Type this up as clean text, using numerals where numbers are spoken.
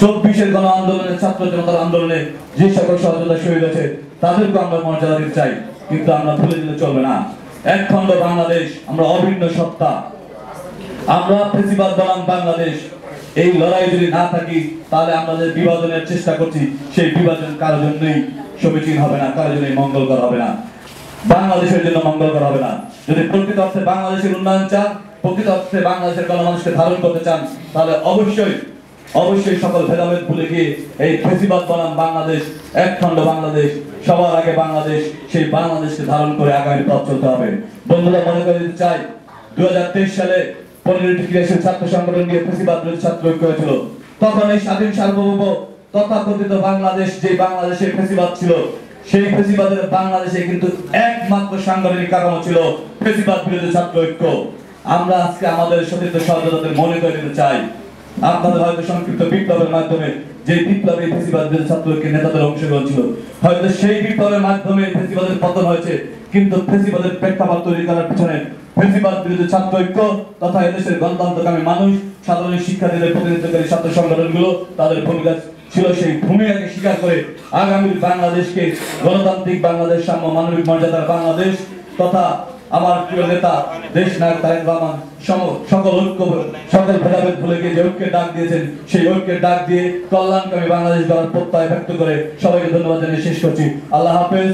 24-এর গণ আন্দোলনে, ছাত্র জনতার আন্দোলনে যে সকল সহযোগিতা শহীদ হয়েছে তাদেরকে আমরা মর্যাদা দিতে চাই, কিন্তু আমরা ভুলে দিলে চলবে না। একখণ্ড বাংলাদেশ, আমরা অভিন্ন সত্তা, আমরা ফেসিবাদ বনাম বাংলাদেশ, এই লড়াই যদি না থাকি তাহলে আমরা যে বিভাজনের চেষ্টা করছি সেই বিভাজন কারোর জন্যই সমীচীন হবে না, কারোর জন্যই মঙ্গলকর হবে না, বাংলাদেশের জন্য মঙ্গলকর হবে না। যদি প্রকৃত অর্থে বাংলাদেশের উন্নয়ন চান, প্রকৃত অর্থে বাংলাদেশের গণমানুষকে ধারণ করতে চান, তাহলে অবশ্যই সকল ভেদাভেদ ভুলে গিয়ে এই ফেসিবাদ বনাম বাংলাদেশ, একখণ্ড বাংলাদেশ, সবার আগে বাংলাদেশ, সেই বাংলাদেশকে ধারণ করে আগামী পথ চলতে হবে। বন্ধুরা, মনে করে দিতে চাই 2023 সালে 15টি ক্রিয়াশীল ছাত্র সংগঠন নিয়ে ফেসিবাদ বিরোধী ছাত্র ঐক্য হয়েছিল। তখন এই স্বাধীন সার্বভৌম তথাকথিত বাংলাদেশ, যে বাংলাদেশের ফেসিবাদ ছিল, সেই ফেসিবাদের বাংলাদেশে কিন্তু একমাত্র সাংগঠনিক কাঠামো ছিল ফেসিবাদ বিরোধী ছাত্র ঐক্য। আমরা আজকে আমাদের সতীর্থ সহযোগীদের মনে করে দিতে চাই, আপনাদের হয়তো সংক্ষিপ্ত বিপ্লবের মাধ্যমে যে বিপ্লবে ফেসিবাদ বিরোধী ছাত্র ঐক্যের নেতাদের অংশগ্রহণ ছিল, হয়তো সেই বিপ্লবের মাধ্যমে ফেসিবাদের পতন হয়েছে, কিন্তু ফেসিবাদের প্রেক্ষাপট তৈরি করার পিছনে ফেসিবাদ বিরোধী ছাত্র ঐক্য তথা এদেশের গণতন্ত্রকামী মানুষ, সাধারণ শিক্ষার্থীদের প্রতিনিধিত্বকারী ছাত্র সংগঠনগুলো, তাদের ভূমিকা ছিল। সেই ভূমিকাকে স্বীকার করে আগামী বাংলাদেশকে গণতান্ত্রিক বাংলাদেশ, সাম্য মানবিক মর্যাদার বাংলাদেশ তথা আমার প্রিয় নেতা দেশ নায়ক তারেক রহমান সকল ভেদাভেদ ভুলে গিয়ে যে ঐক্যের ডাক দিয়েছেন, সেই ঐক্যের ডাক দিয়ে কল্যাণকামী বাংলাদেশ গড়ার প্রত্যয় ব্যক্ত করে সবাইকে ধন্যবাদ জানিয়ে শেষ করছি। আল্লাহ হাফেজ।